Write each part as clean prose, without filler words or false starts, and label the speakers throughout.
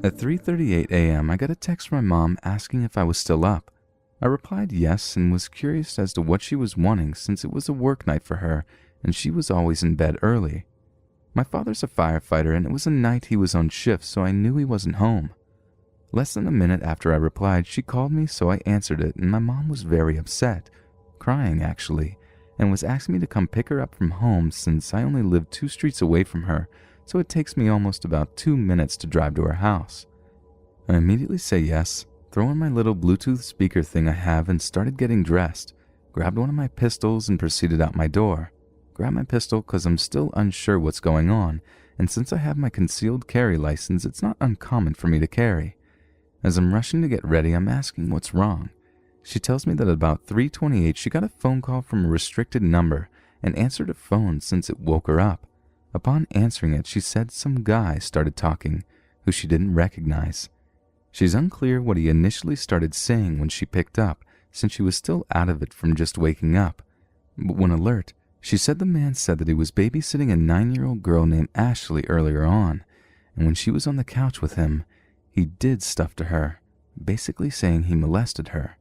Speaker 1: At 3:38 a.m., I got a text from my mom asking if I was still up. I replied yes and was curious as to what she was wanting since it was a work night for her and she was always in bed early. My father's a firefighter and it was a night he was on shift, so I knew he wasn't home. Less than a minute after I replied, she called me, so I answered it, and my mom was very upset, crying actually, and was asking me to come pick her up from home since I only live 2 streets away from her, so it takes me almost about 2 minutes to drive to her house. I immediately say yes, throw in my little Bluetooth speaker thing I have and started getting dressed, grabbed one of my pistols and proceeded out my door. Grabbed my pistol because I'm still unsure what's going on, and since I have my concealed carry license, it's not uncommon for me to carry. As I'm rushing to get ready, I'm asking what's wrong. She tells me that at about 3:28 she got a phone call from a restricted number and answered a phone since it woke her up. Upon answering it, she said some guy started talking, who she didn't recognize. She's unclear what he initially started saying when she picked up, since she was still out of it from just waking up. But when alert, she said the man said that he was babysitting a 9-year-old girl named Ashley earlier on, and when she was on the couch with him, he did stuff to her, basically saying he molested her.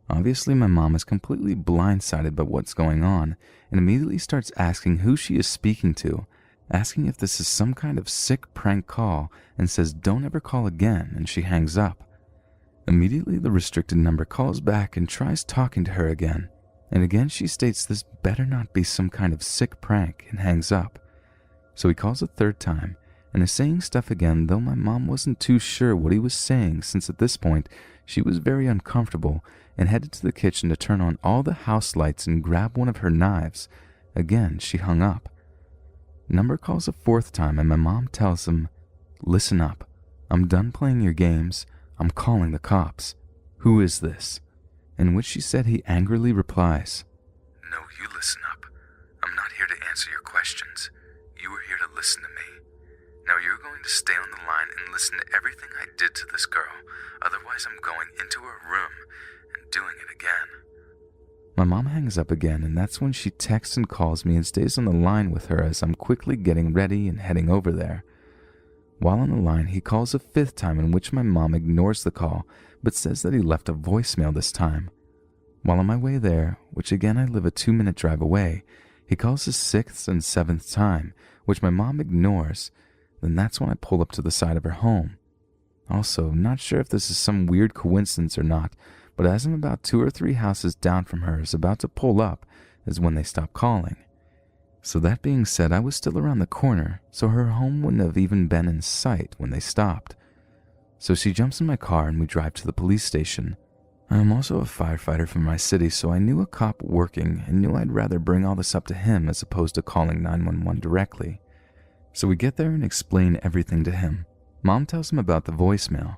Speaker 1: Obviously, my mom is completely blindsided by what's going on and immediately starts asking who she is speaking to, asking if this is some kind of sick prank call, and says don't ever call again, and she hangs up. Immediately, the restricted number calls back and tries talking to her again, and again she states this better not be some kind of sick prank and hangs up. So he calls a third time and is saying stuff again, though my mom wasn't too sure what he was saying since at this point she was very uncomfortable and headed to the kitchen to turn on all the house lights and grab one of her knives. Again, she hung up. Number calls a fourth time and my mom tells him, "Listen up. I'm done playing your games. I'm calling the cops. Who is this?" In which she said he angrily replies,
Speaker 2: "No, you listen up. I'm not here to answer your questions. You are here to listen to me. Now you're going to stay on the line and listen to everything I did to this girl. Otherwise, I'm going into her room and doing it again."
Speaker 1: My mom hangs up again, and that's when she texts and calls me and stays on the line with her as I'm quickly getting ready and heading over there. While on the line, he calls a fifth time, in which my mom ignores the call, but says that he left a voicemail this time. While on my way there, which again I live a 2-minute drive away, he calls a sixth and seventh time, which my mom ignores. Then that's when I pull up to the side of her home. Also, not sure if this is some weird coincidence or not, but as I'm about 2 or 3 houses down from her is about to pull up is when they stop calling. So that being said, I was still around the corner, so her home wouldn't have even been in sight when they stopped. So she jumps in my car and we drive to the police station. I am also a firefighter from my city, so I knew a cop working and knew I'd rather bring all this up to him as opposed to calling 911 directly. So we get there and explain everything to him. Mom tells him about the voicemail.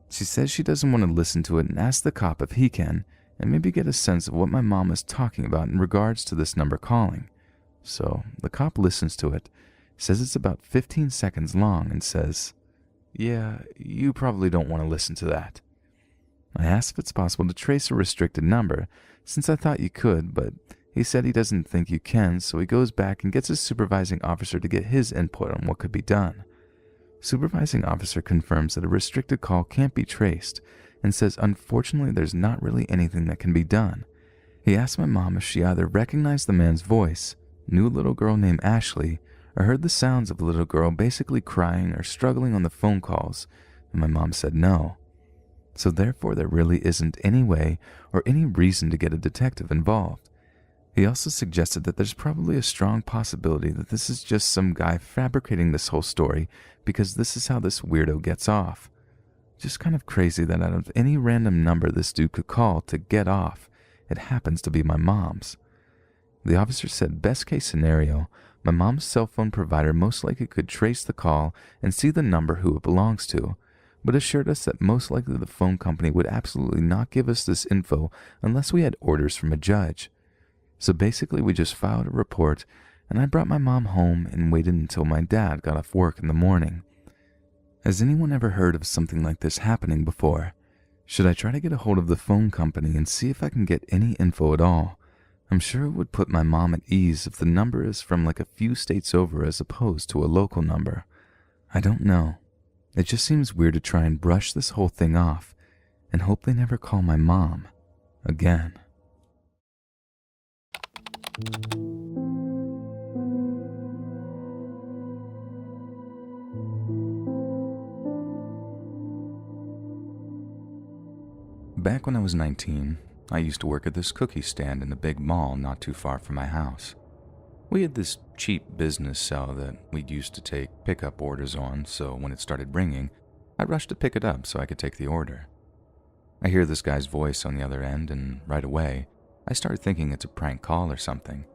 Speaker 1: She says she doesn't want to listen to it and asks the cop if he can, and maybe get a sense of what my mom is talking about in regards to this number calling. So the cop listens to it, says it's about 15 seconds long, and says, "Yeah, you probably don't want to listen to that." I asked if it's possible to trace a restricted number, since I thought you could, but he said he doesn't think you can, so he goes back and gets his supervising officer to get his input on what could be done. Supervising officer confirms that a restricted call can't be traced and says unfortunately there's not really anything that can be done. He asked my mom if she either recognized the man's voice, knew a little girl named Ashley, or heard the sounds of a little girl basically crying or struggling on the phone calls, and my mom said no. So therefore there really isn't any way or any reason to get a detective involved. He also suggested that there's probably a strong possibility that this is just some guy fabricating this whole story because this is how this weirdo gets off. Just kind of crazy that out of any random number this dude could call to get off, it happens to be my mom's. The officer said best case scenario, my mom's cell phone provider most likely could trace the call and see the number who it belongs to, but assured us that most likely the phone company would absolutely not give us this info unless we had orders from a judge. So basically we just filed a report and I brought my mom home and waited until my dad got off work in the morning. Has anyone ever heard of something like this happening before? Should I try to get a hold of the phone company and see if I can get any info at all? I'm sure it would put my mom at ease if the number is from like a few states over as opposed to a local number. I don't know. It just seems weird to try and brush this whole thing off and hope they never call my mom again. Back when I was 19, I used to work at this cookie stand in a big mall not too far from my house. We had this cheap business cell that we'd used to take pickup orders on, so when it started ringing, I'd rush to pick it up so I could take the order. I hear this guy's voice on the other end, and right away, I start thinking it's a prank call or something.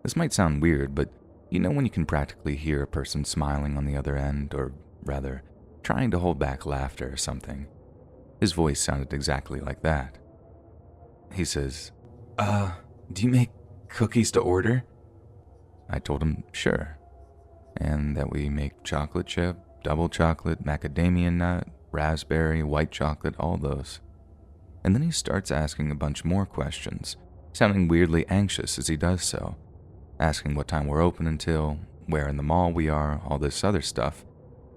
Speaker 1: This might sound weird, but you know when you can practically hear a person smiling on the other end, or rather, trying to hold back laughter or something. His voice sounded exactly like that. He says, do you make cookies to order? I told him, sure, and that we make chocolate chip, double chocolate, macadamia nut, raspberry, white chocolate, all those. And then he starts asking a bunch more questions, sounding weirdly anxious as he does so, asking what time we're open until, where in the mall we are, all this other stuff,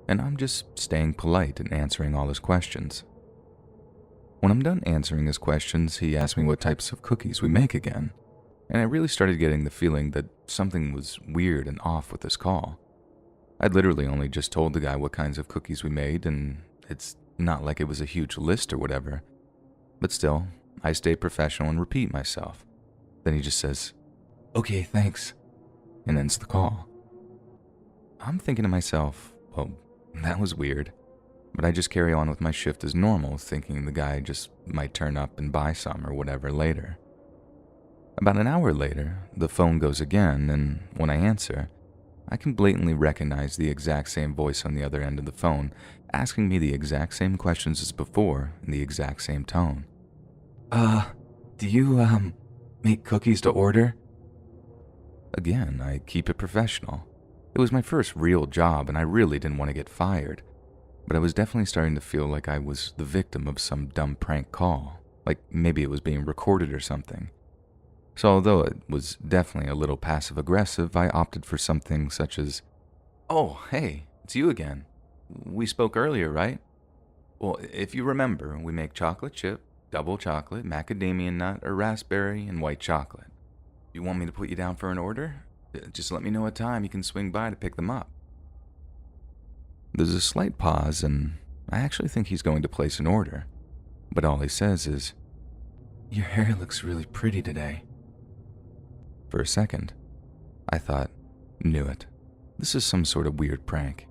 Speaker 1: and I'm just staying polite and answering all his questions. When I'm done answering his questions, he asked me what types of cookies we make again, and I really started getting the feeling that something was weird and off with this call. I'd literally only just told the guy what kinds of cookies we made, and it's not like it was a huge list or whatever. But still, I stay professional and repeat myself. Then he just says, okay, thanks, and ends the call. I'm thinking to myself, well, that was weird. But I just carry on with my shift as normal, thinking the guy just might turn up and buy some or whatever later. About an hour later, the phone goes again, and when I answer, I can blatantly recognize the exact same voice on the other end of the phone, asking me the exact same questions as before in the exact same tone. Do you, make cookies to order? Again, I keep it professional. It was my first real job, and I really didn't want to get fired. But I was definitely starting to feel like I was the victim of some dumb prank call, like maybe it was being recorded or something. So although it was definitely a little passive-aggressive, I opted for something such as, oh, hey, it's you again. We spoke earlier, right? Well, if you remember, we make chocolate chip, double chocolate, macadamia nut, or raspberry, and white chocolate. You want me to put you down for an order? Just let me know what time you can swing by to pick them up. There's a slight pause, and I actually think he's going to place an order. But all he says is, your hair looks really pretty today. For a second, I thought, knew it. This is some sort of weird prank.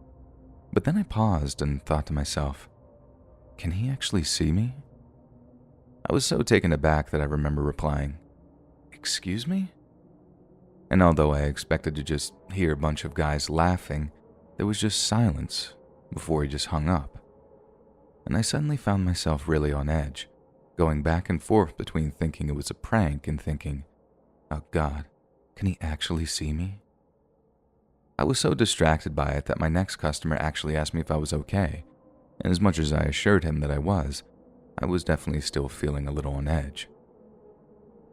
Speaker 1: But then I paused and thought to myself, can he actually see me? I was so taken aback that I remember replying, excuse me? And although I expected to just hear a bunch of guys laughing, there was just silence before he just hung up. And I suddenly found myself really on edge, going back and forth between thinking it was a prank and thinking, oh God, can he actually see me? I was so distracted by it that my next customer actually asked me if I was okay, and as much as I assured him that I was definitely still feeling a little on edge.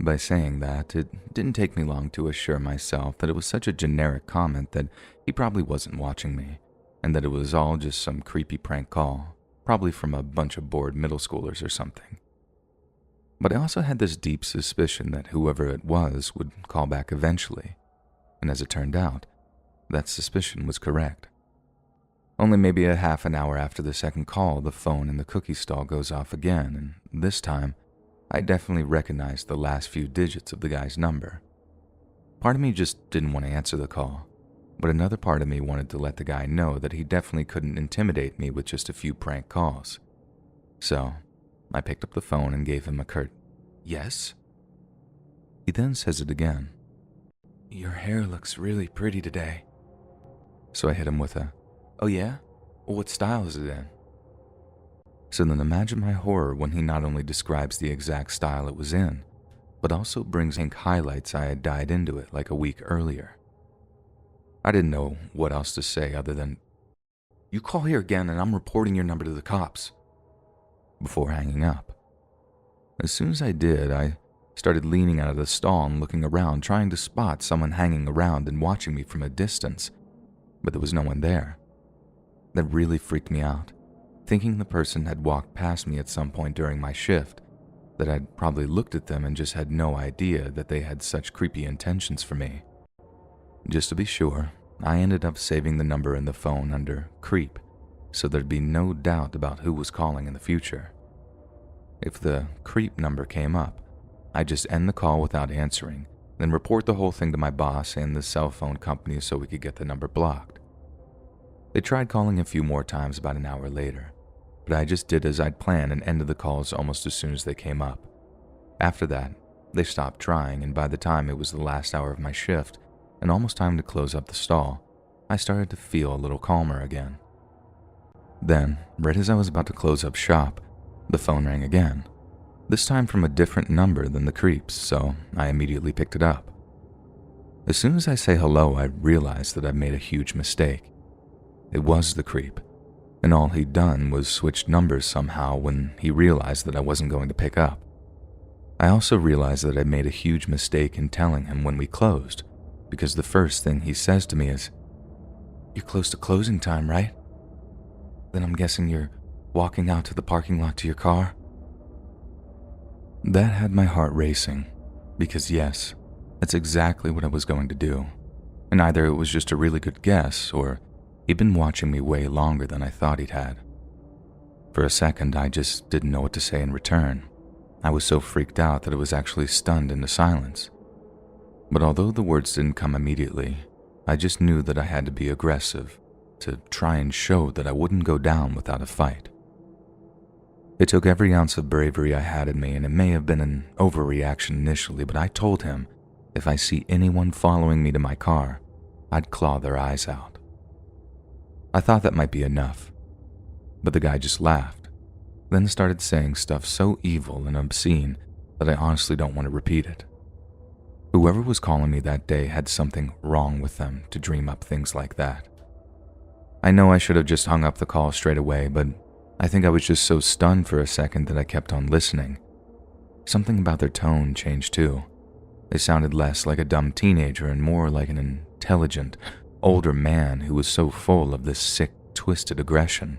Speaker 1: By saying that, it didn't take me long to assure myself that it was such a generic comment that he probably wasn't watching me, and that it was all just some creepy prank call, probably from a bunch of bored middle schoolers or something. But I also had this deep suspicion that whoever it was would call back eventually, and as it turned out, that suspicion was correct. Only maybe a half an hour after the second call, the phone in the cookie stall goes off again, and this time, I definitely recognized the last few digits of the guy's number. Part of me just didn't want to answer the call, but another part of me wanted to let the guy know that he definitely couldn't intimidate me with just a few prank calls. So, I picked up the phone and gave him a curt, yes? He then says it again. Your hair looks really pretty today. So I hit him with a, oh yeah? Well, what style is it in? So then imagine my horror when he not only describes the exact style it was in, but also brings ink highlights I had dyed into it like a week earlier. I didn't know what else to say other than, you call here again and I'm reporting your number to the cops, before hanging up. As soon as I did, I started leaning out of the stall and looking around, trying to spot someone hanging around and watching me from a distance, but there was no one there. That really freaked me out, thinking the person had walked past me at some point during my shift, that I'd probably looked at them and just had no idea that they had such creepy intentions for me. Just to be sure, I ended up saving the number in the phone under creep, so there'd be no doubt about who was calling in the future. If the creep number came up, I'd just end the call without answering, then report the whole thing to my boss and the cell phone company so we could get the number blocked. They tried calling a few more times about an hour later, but I just did as I'd planned and ended the calls almost as soon as they came up. After that, they stopped trying, and by the time it was the last hour of my shift and almost time to close up the stall, I started to feel a little calmer again. Then, right as I was about to close up shop, the phone rang again, this time from a different number than the creeps, so I immediately picked it up. As soon as I say hello, I realized that I'd made a huge mistake. It was the creep, and all he'd done was switch numbers somehow when he realized that I wasn't going to pick up. I also realized that I'd made a huge mistake in telling him when we closed, because the first thing he says to me is, "You're close to closing time, right? Then I'm guessing you're walking out to the parking lot to your car?" That had my heart racing, because yes, that's exactly what I was going to do, and either it was just a really good guess or he'd been watching me way longer than I thought he'd had. For a second, I just didn't know what to say in return. I was so freaked out that I was actually stunned into silence. But although the words didn't come immediately, I just knew that I had to be aggressive, to try and show that I wouldn't go down without a fight. It took every ounce of bravery I had in me, and it may have been an overreaction initially, but I told him if I see anyone following me to my car, I'd claw their eyes out. I thought that might be enough, but the guy just laughed, then started saying stuff so evil and obscene that I honestly don't want to repeat it. Whoever was calling me that day had something wrong with them to dream up things like that. I know I should have just hung up the call straight away, but I think I was just so stunned for a second that I kept on listening. Something about their tone changed too. They sounded less like a dumb teenager and more like an intelligent, older man who was so full of this sick, twisted aggression.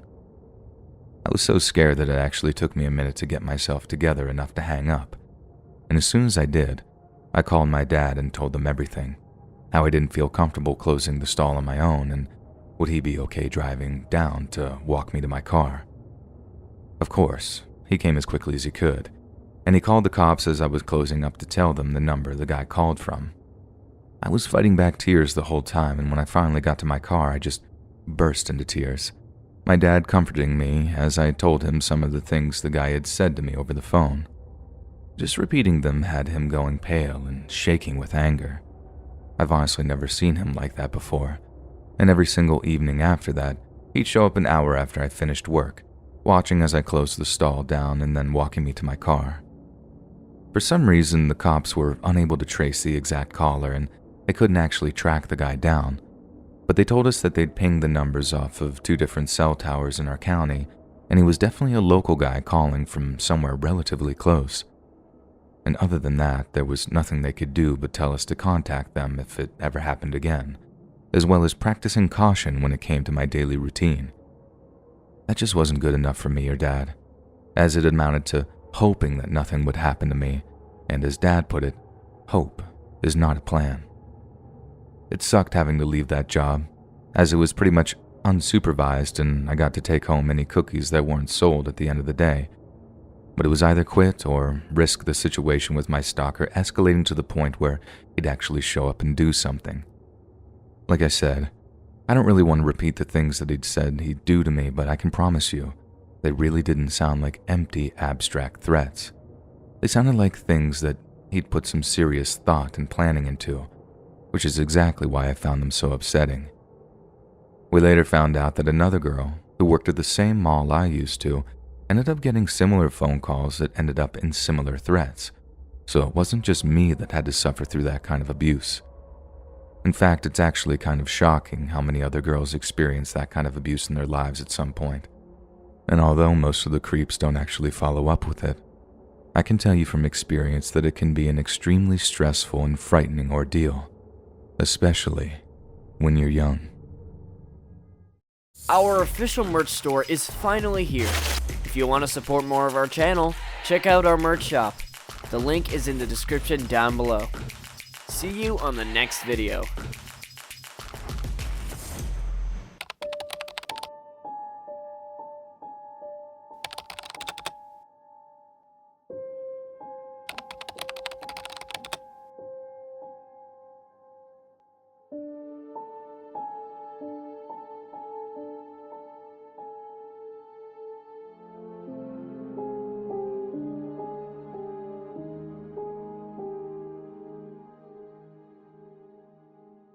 Speaker 1: I was so scared that it actually took me a minute to get myself together enough to hang up. And as soon as I did, I called my dad and told them everything. How I didn't feel comfortable closing the stall on my own, and would he be okay driving down to walk me to my car. Of course, he came as quickly as he could, and he called the cops as I was closing up to tell them the number the guy called from. I was fighting back tears the whole time, and when I finally got to my car, I just burst into tears. My dad comforting me as I told him some of the things the guy had said to me over the phone. Just repeating them had him going pale and shaking with anger. I've honestly never seen him like that before, and every single evening after that, he'd show up an hour after I finished work, watching as I closed the stall down and then walking me to my car. For some reason, the cops were unable to trace the exact caller and they couldn't actually track the guy down, but they told us that they'd pinged the numbers off of 2 different cell towers in our county, and he was definitely a local guy calling from somewhere relatively close. And other than that, there was nothing they could do but tell us to contact them if it ever happened again, as well as practicing caution when it came to my daily routine. That just wasn't good enough for me or Dad, as it amounted to hoping that nothing would happen to me, and as Dad put it, hope is not a plan. It sucked having to leave that job, as it was pretty much unsupervised and I got to take home any cookies that weren't sold at the end of the day. But it was either quit or risk the situation with my stalker escalating to the point where he'd actually show up and do something. Like I said, I don't really want to repeat the things that he'd said he'd do to me, but I can promise you, they really didn't sound like empty, abstract threats. They sounded like things that he'd put some serious thought and planning into, which is exactly why I found them so upsetting. We later found out that another girl, who worked at the same mall I used to, ended up getting similar phone calls that ended up in similar threats, so it wasn't just me that had to suffer through that kind of abuse. In fact, it's actually kind of shocking how many other girls experience that kind of abuse in their lives at some point. And although most of the creeps don't actually follow up with it, I can tell you from experience that it can be an extremely stressful and frightening ordeal, especially when you're young.
Speaker 3: Our official merch store is finally here. If you want to support more of our channel, check out our merch shop. The link is in the description down below. See you on the next video.